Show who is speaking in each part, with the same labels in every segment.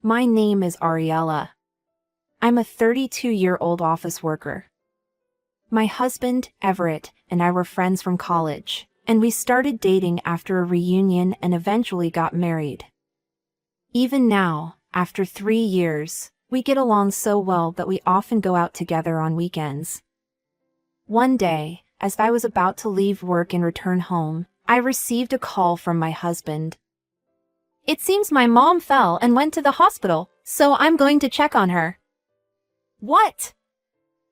Speaker 1: My name is Ariella. I'm a 32-year-old office worker. My husband, Everett, and I were friends from college, and we started dating after a reunion and eventually got married. Even now, after 3 years, we get along so well that we often go out together on weekends. One day, as I was about to leave work and return home, I received a call from my husband. "It seems my mom fell and went to the hospital, so I'm going to check on her." "What?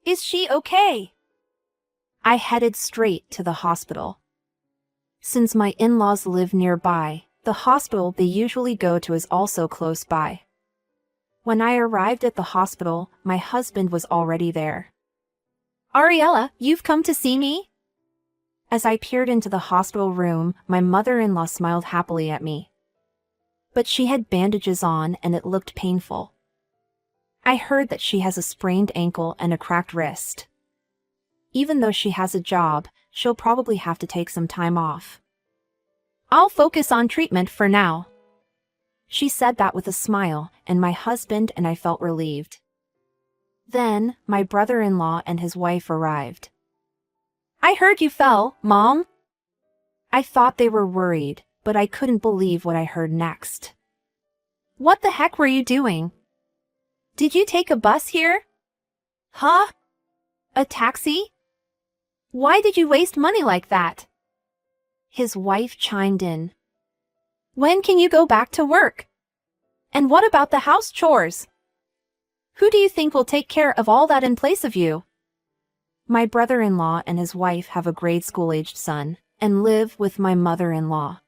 Speaker 1: Is she okay?" I headed straight to the hospital. Since my in-laws live nearby, the hospital they usually go to is also close by. When I arrived at the hospital, my husband was already there. "Ariella, you've come to see me?" As I peered into the hospital room, my mother-in-law smiled happily at me. But she had bandages on and it looked painful. I heard that she has a sprained ankle and a cracked wrist. Even though she has a job, she'll probably have to take some time off. "I'll focus on treatment for now." She said that with a smile, and my husband and I felt relieved. Then, my brother-in-law and his wife arrived. "I heard you fell, Mom." I thought they were worried, but I couldn't believe what I heard next. "What the heck were you doing? Did you take a bus here?" "Huh? A taxi? Why did you waste money like that?" His wife chimed in. "When can you go back to work? And what about the house chores? Who do you think will take care of all that in place of you?" My brother-in-law and his wife have a grade school-aged son, and live with my mother-in-law.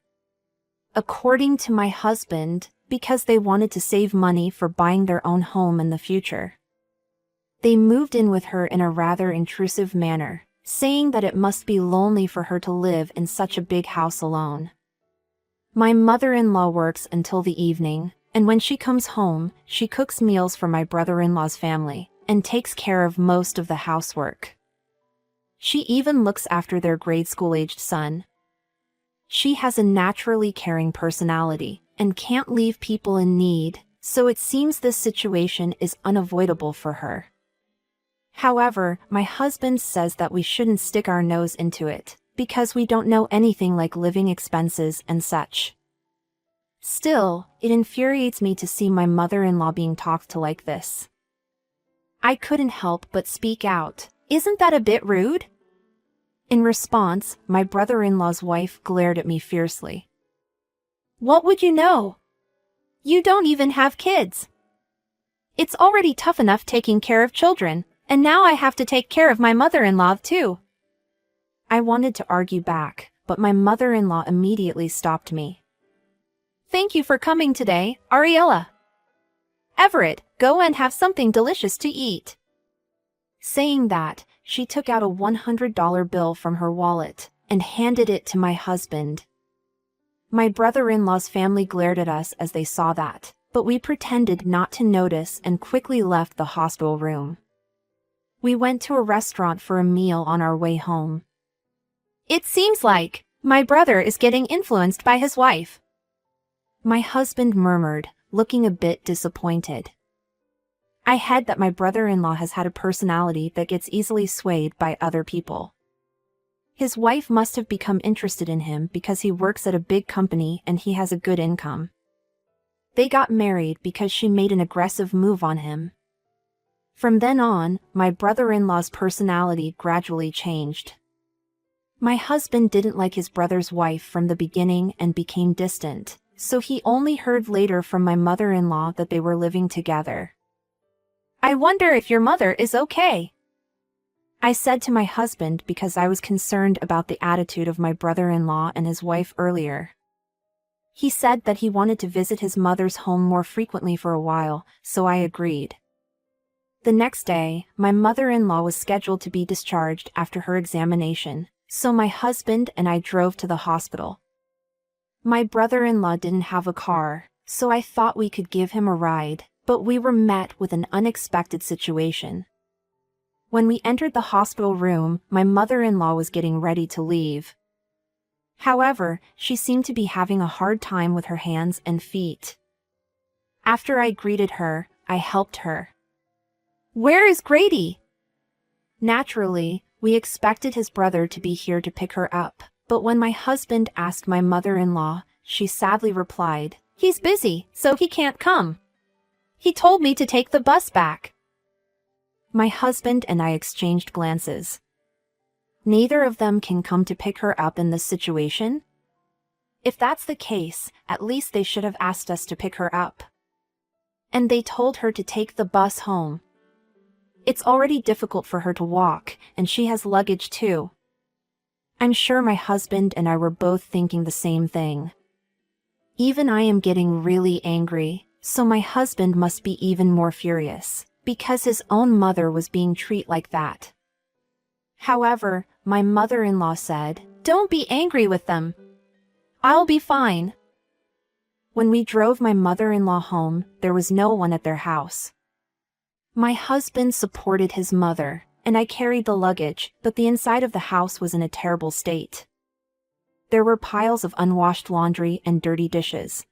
Speaker 1: According to my husband, because they wanted to save money for buying their own home in the future. They moved in with her in a rather intrusive manner, saying that it must be lonely for her to live in such a big house alone. My mother-in-law works until the evening, and when she comes home, she cooks meals for my brother-in-law's family, and takes care of most of the housework. She even looks after their grade school-aged son. She has a naturally caring personality, and can't leave people in need, so it seems this situation is unavoidable for her. However, my husband says that we shouldn't stick our nose into it, because we don't know anything like living expenses and such. Still, it infuriates me to see my mother-in-law being talked to like this. I couldn't help but speak out. "Isn't that a bit rude?" In response, my brother-in-law's wife glared at me fiercely. "What would you know? You don't even have kids. It's already tough enough taking care of children, and now I have to take care of my mother-in-law too." I wanted to argue back, but my mother-in-law immediately stopped me. "Thank you for coming today, Ariella. Everett, go and have something delicious to eat." Saying that, she took out a $100 bill from her wallet and handed it to my husband. My brother-in-law's family glared at us as they saw that, but we pretended not to notice and quickly left the hospital room. We went to a restaurant for a meal on our way home. "It seems like my brother is getting influenced by his wife," my husband murmured, looking a bit disappointed. I had that my brother-in-law has had a personality that gets easily swayed by other people. His wife must have become interested in him because he works at a big company and he has a good income. They got married because she made an aggressive move on him. From then on, my brother-in-law's personality gradually changed. My husband didn't like his brother's wife from the beginning and became distant, so he only heard later from my mother-in-law that they were living together. "I wonder if your mother is okay," I said to my husband because I was concerned about the attitude of my brother-in-law and his wife earlier. He said that he wanted to visit his mother's home more frequently for a while, so I agreed. The next day, my mother-in-law was scheduled to be discharged after her examination, so my husband and I drove to the hospital. My brother-in-law didn't have a car, so I thought we could give him a ride, but we were met with an unexpected situation. When we entered the hospital room, my mother-in-law was getting ready to leave. However, she seemed to be having a hard time with her hands and feet. After I greeted her, I helped her. "Where is Grady?" Naturally, we expected his brother to be here to pick her up, but when my husband asked my mother-in-law, she sadly replied, "He's busy, so he can't come. He told me to take the bus back." My husband and I exchanged glances. Neither of them can come to pick her up in this situation? If that's the case, at least they should have asked us to pick her up. And they told her to take the bus home. It's already difficult for her to walk, and she has luggage too. I'm sure my husband and I were both thinking the same thing. Even I am getting really angry, so my husband must be even more furious, because his own mother was being treated like that. However, my mother-in-law said, "Don't be angry with them. I'll be fine." When we drove my mother-in-law home, there was no one at their house. My husband supported his mother, and I carried the luggage, but the inside of the house was in a terrible state. There were piles of unwashed laundry and dirty dishes.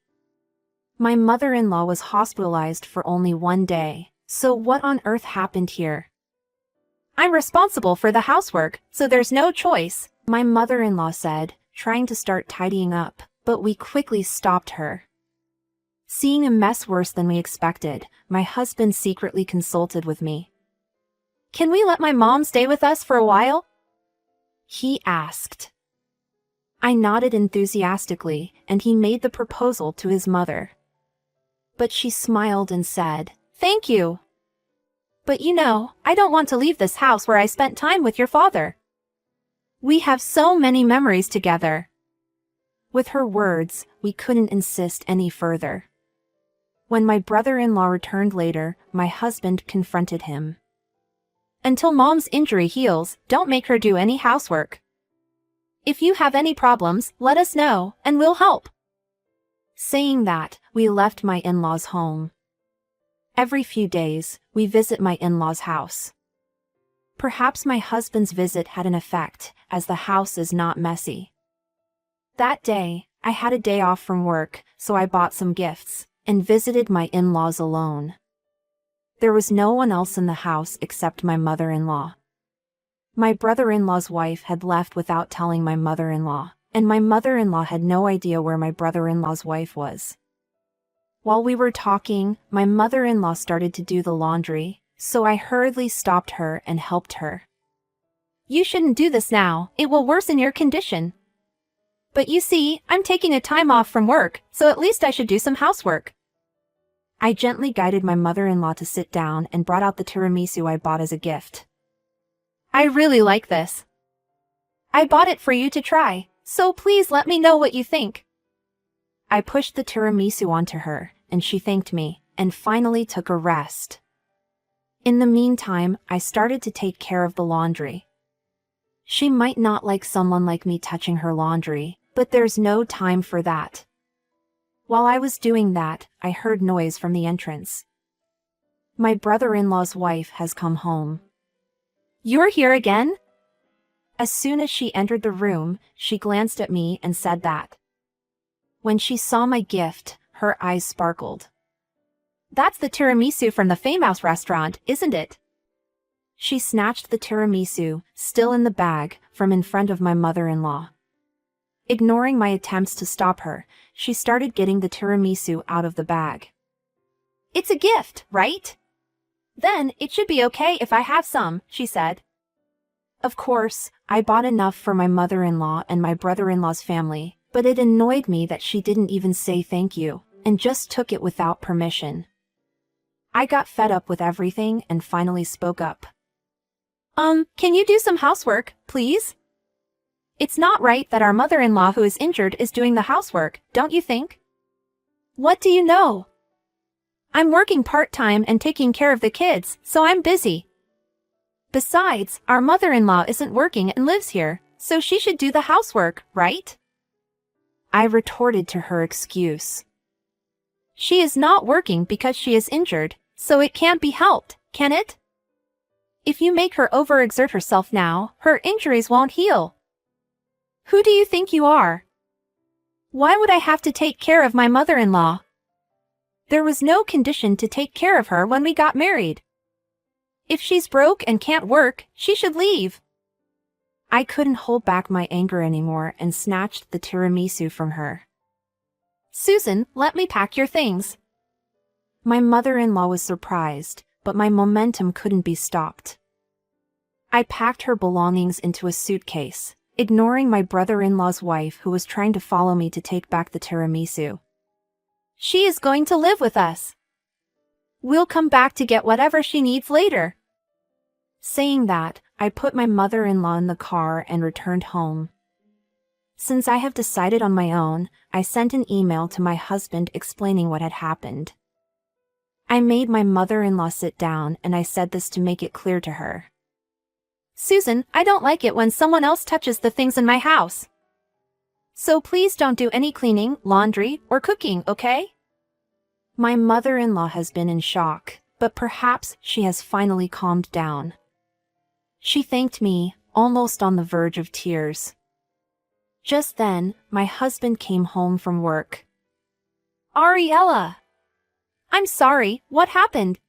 Speaker 1: My mother-in-law was hospitalized for only 1 day, so what on earth happened here? "I'm responsible for the housework, so there's no choice," my mother-in-law said, trying to start tidying up, but we quickly stopped her. Seeing a mess worse than we expected, my husband secretly consulted with me. "Can we let my mom stay with us for a while?" he asked. I nodded enthusiastically, and he made the proposal to his mother. But she smiled and said, "Thank you. But you know, I don't want to leave this house where I spent time with your father. We have so many memories together." With her words, we couldn't insist any further. When my brother-in-law returned later, my husband confronted him. "Until mom's injury heals, don't make her do any housework. If you have any problems, let us know, and we'll help." Saying that, we left my in-laws' home. Every few days, we visit my in-laws' house. Perhaps my husband's visit had an effect, as the house is not messy. That day, I had a day off from work, so I bought some gifts, and visited my in-laws alone. There was no one else in the house except my mother-in-law. My brother-in-law's wife had left without telling my mother-in-law, and my mother-in-law had no idea where my brother-in-law's wife was. While we were talking, my mother-in-law started to do the laundry, so I hurriedly stopped her and helped her. "You shouldn't do this now, it will worsen your condition." "But you see, I'm taking a time off from work, so at least I should do some housework." I gently guided my mother-in-law to sit down and brought out the tiramisu I bought as a gift. "I really like this. I bought it for you to try, so please let me know what you think." I pushed the tiramisu onto her, and she thanked me, and finally took a rest. In the meantime, I started to take care of the laundry. She might not like someone like me touching her laundry, but there's no time for that. While I was doing that, I heard noise from the entrance. My brother-in-law's wife has come home. "You're here again?" As soon as she entered the room, she glanced at me and said that. When she saw my gift, her eyes sparkled. "That's the tiramisu from the famous restaurant, isn't it?" She snatched the tiramisu, still in the bag, from in front of my mother-in-law. Ignoring my attempts to stop her, she started getting the tiramisu out of the bag. "It's a gift, right? Then it should be okay if I have some," she said. Of course, I bought enough for my mother-in-law and my brother-in-law's family, but it annoyed me that she didn't even say thank you, and just took it without permission. I got fed up with everything and finally spoke up. Can you do some housework, please? It's not right that our mother-in-law who is injured is doing the housework, don't you think? What do you know? I'm working part-time and taking care of the kids, so I'm busy. Besides, our mother-in-law isn't working and lives here, so she should do the housework, right? I retorted to her excuse. She is not working because she is injured, so it can't be helped, can it? If you make her overexert herself now, her injuries won't heal. Who do you think you are? Why would I have to take care of my mother-in-law? There was no condition to take care of her when we got married. If she's broke and can't work, she should leave. I couldn't hold back my anger anymore and snatched the tiramisu from her. Susan, let me pack your things. My mother-in-law was surprised, but my momentum couldn't be stopped. I packed her belongings into a suitcase, ignoring my brother-in-law's wife who was trying to follow me to take back the tiramisu. She is going to live with us. We'll come back to get whatever she needs later. Saying that, I put my mother-in-law in the car and returned home. Since I have decided on my own, I sent an email to my husband explaining what had happened. I made my mother-in-law sit down and I said this to make it clear to her. Susan, I don't like it when someone else touches the things in my house. So please don't do any cleaning, laundry, or cooking, okay? My mother-in-law has been in shock, but perhaps she has finally calmed down. She thanked me, almost on the verge of tears. Just then, my husband came home from work. Ariella! I'm sorry, what happened?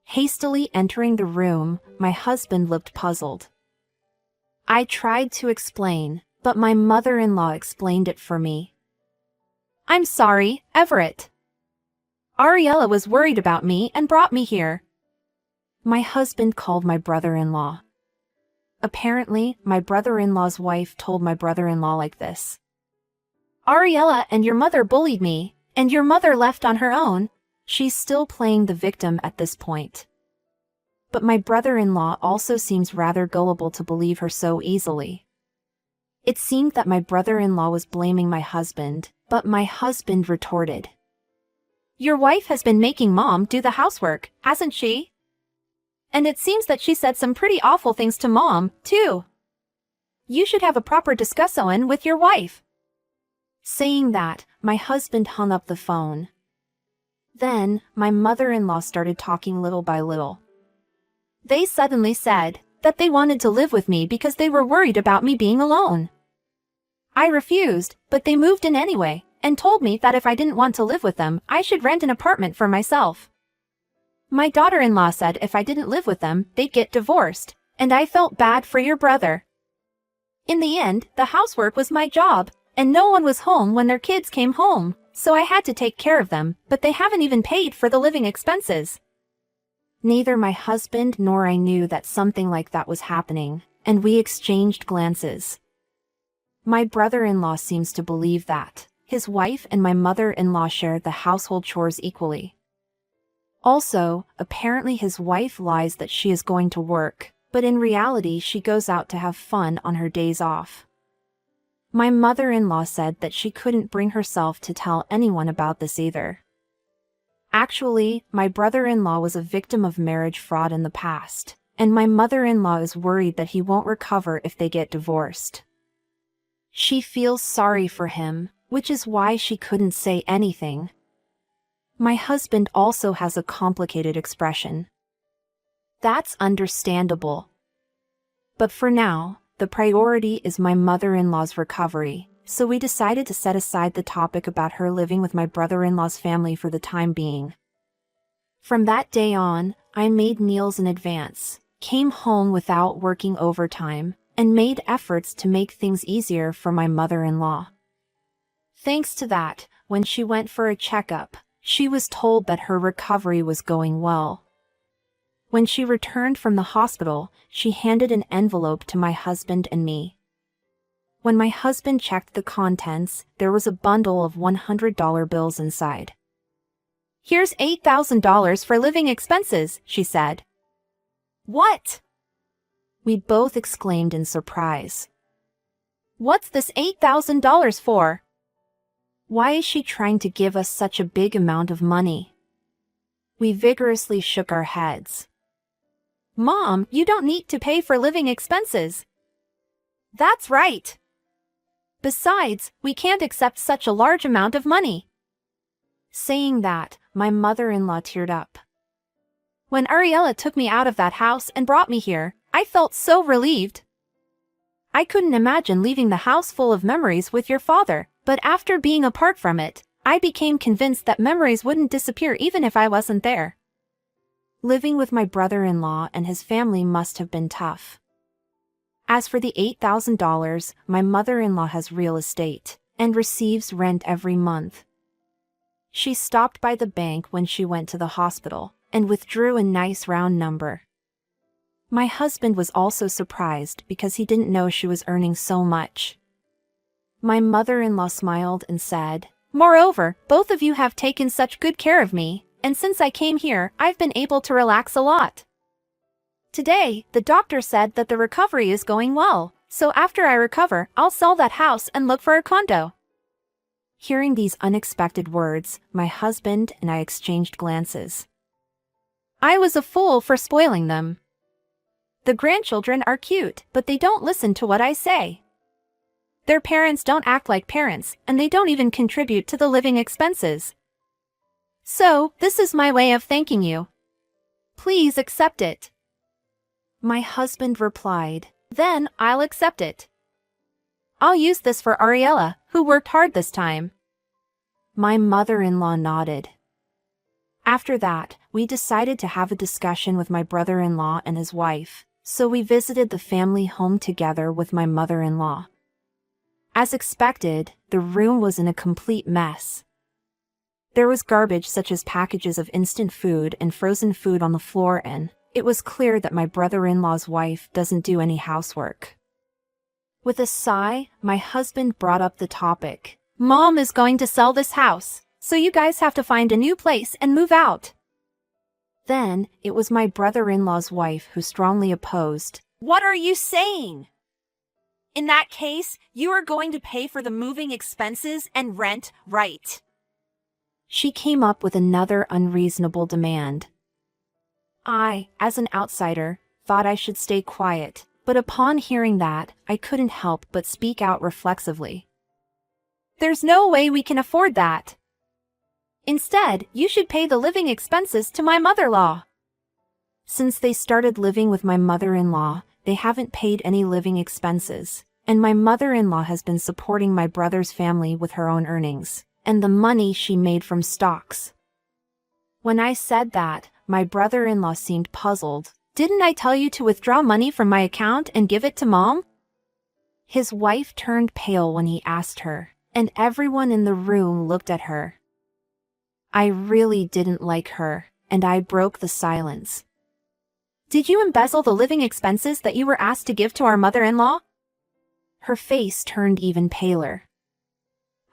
Speaker 1: Hastily entering the room, my husband looked puzzled. I tried to explain, but my mother-in-law explained it for me. I'm sorry, Everett. Ariella was worried about me and brought me here. My husband called my brother-in-law. Apparently, my brother-in-law's wife told my brother-in-law like this. Ariella and your mother bullied me, and your mother left on her own. She's still playing the victim at this point. But my brother-in-law also seems rather gullible to believe her so easily. It seemed that my brother-in-law was blaming my husband, but my husband retorted. Your wife has been making Mom do the housework, hasn't she? And it seems that she said some pretty awful things to Mom, too. You should have a proper discussion with your wife. Saying that, my husband hung up the phone. Then, my mother-in-law started talking little by little. They suddenly said that they wanted to live with me because they were worried about me being alone. I refused, but they moved in anyway, and told me that if I didn't want to live with them, I should rent an apartment for myself. My daughter-in-law said if I didn't live with them, they'd get divorced, and I felt bad for your brother. In the end, the housework was my job, and no one was home when their kids came home, so I had to take care of them, but they haven't even paid for the living expenses. Neither my husband nor I knew that something like that was happening, and we exchanged glances. My brother-in-law seems to believe that his wife and my mother-in-law shared the household chores equally. Also, apparently his wife lies that she is going to work, but in reality she goes out to have fun on her days off. My mother-in-law said that she couldn't bring herself to tell anyone about this either. Actually, my brother-in-law was a victim of marriage fraud in the past, and my mother-in-law is worried that he won't recover if they get divorced. She feels sorry for him, which is why she couldn't say anything. My husband also has a complicated expression. That's understandable. But for now, the priority is my mother-in-law's recovery, so we decided to set aside the topic about her living with my brother-in-law's family for the time being. From that day on, I made meals in advance, came home without working overtime, and made efforts to make things easier for my mother-in-law. Thanks to that, when she went for a checkup, she was told that her recovery was going well. When she returned from the hospital, she handed an envelope to my husband and me. When my husband checked the contents, there was a bundle of $100 bills inside. Here's $8,000 for living expenses, she said. What? We both exclaimed in surprise. What's this $8,000 for? Why is she trying to give us such a big amount of money? We vigorously shook our heads. Mom, you don't need to pay for living expenses. That's right. Besides, we can't accept such a large amount of money. Saying that, my mother-in-law teared up. When Ariella took me out of that house and brought me here, I felt so relieved. I couldn't imagine leaving the house full of memories with your father, but after being apart from it, I became convinced that memories wouldn't disappear even if I wasn't there. Living with my brother-in-law and his family must have been tough. As for the $8,000, my mother-in-law has real estate and receives rent every month. She stopped by the bank when she went to the hospital and withdrew a nice round number. My husband was also surprised because he didn't know she was earning so much. My mother-in-law smiled and said, "Moreover, both of you have taken such good care of me, and since I came here, I've been able to relax a lot. Today, the doctor said that the recovery is going well, so after I recover, I'll sell that house and look for a condo." Hearing these unexpected words, my husband and I exchanged glances. I was a fool for spoiling them. The grandchildren are cute, but they don't listen to what I say. Their parents don't act like parents, and they don't even contribute to the living expenses. So, this is my way of thanking you. Please accept it. My husband replied, "Then I'll accept it. I'll use this for Ariella, who worked hard this time." My mother-in-law nodded. After that, we decided to have a discussion with my brother-in-law and his wife, so we visited the family home together with my mother-in-law. As expected, the room was in a complete mess. There was garbage such as packages of instant food and frozen food on the floor, and it was clear that my brother-in-law's wife doesn't do any housework. With a sigh, my husband brought up the topic. "Mom is going to sell this house, so you guys have to find a new place and move out." Then, it was my brother-in-law's wife who strongly opposed. "What are you saying? In that case, you are going to pay for the moving expenses and rent, right?" She came up with another unreasonable demand. I, as an outsider, thought I should stay quiet, but upon hearing that, I couldn't help but speak out reflexively. "There's no way we can afford that. Instead, you should pay the living expenses to my mother-in-law." Since they started living with my mother-in-law, they haven't paid any living expenses, and my mother-in-law has been supporting my brother's family with her own earnings and the money she made from stocks. When I said that, my brother-in-law seemed puzzled. "Didn't I tell you to withdraw money from my account and give it to Mom?" His wife turned pale when he asked her, and everyone in the room looked at her. I really didn't like her, and I broke the silence. "Did you embezzle the living expenses that you were asked to give to our mother-in-law?" Her face turned even paler.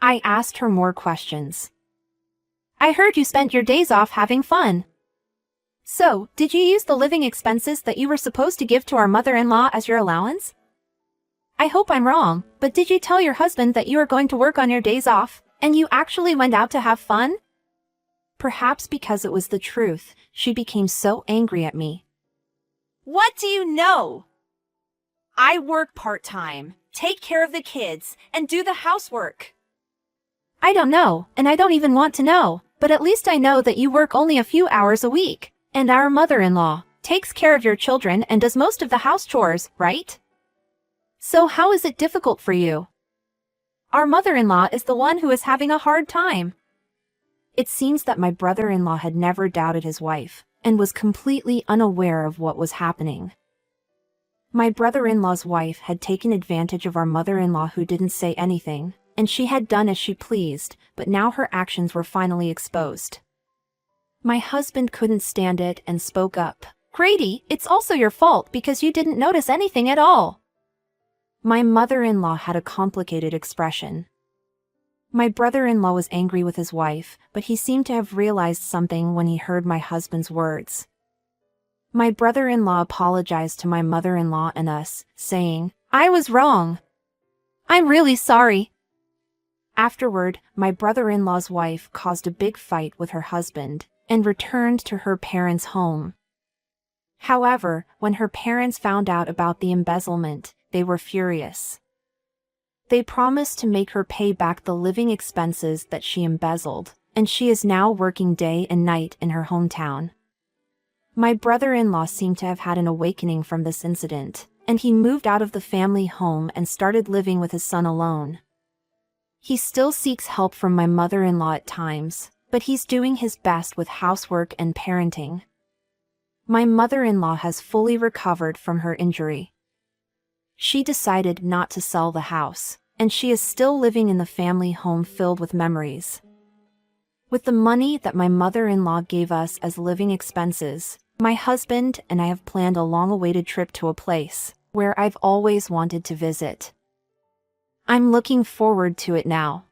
Speaker 1: I asked her more questions. "I heard you spent your days off having fun. So, did you use the living expenses that you were supposed to give to our mother-in-law as your allowance? I hope I'm wrong, but did you tell your husband that you were going to work on your days off, and you actually went out to have fun?" Perhaps because it was the truth, she became so angry at me. "What do you know? I work part-time, take care of the kids, and do the housework." "I don't know, and I don't even want to know, but at least I know that you work only a few hours a week, and our mother-in-law takes care of your children and does most of the house chores, right? So how is it difficult for you? Our mother-in-law is the one who is having a hard time." It seems that my brother-in-law had never doubted his wife, and was completely unaware of what was happening. My brother-in-law's wife had taken advantage of our mother-in-law who didn't say anything, and she had done as she pleased, but now her actions were finally exposed. My husband couldn't stand it and spoke up. "Grady, it's also your fault because you didn't notice anything at all." My mother-in-law had a complicated expression. My brother-in-law was angry with his wife, but he seemed to have realized something when he heard my husband's words. My brother-in-law apologized to my mother-in-law and us, saying, "I was wrong. I'm really sorry." Afterward, my brother-in-law's wife caused a big fight with her husband and returned to her parents' home. However, when her parents found out about the embezzlement, they were furious. They promised to make her pay back the living expenses that she embezzled, and she is now working day and night in her hometown. My brother-in-law seemed to have had an awakening from this incident, and he moved out of the family home and started living with his son alone. He still seeks help from my mother-in-law at times, but he's doing his best with housework and parenting. My mother-in-law has fully recovered from her injury. She decided not to sell the house, and she is still living in the family home filled with memories. With the money that my mother-in-law gave us as living expenses, my husband and I have planned a long-awaited trip to a place where I've always wanted to visit. I'm looking forward to it now.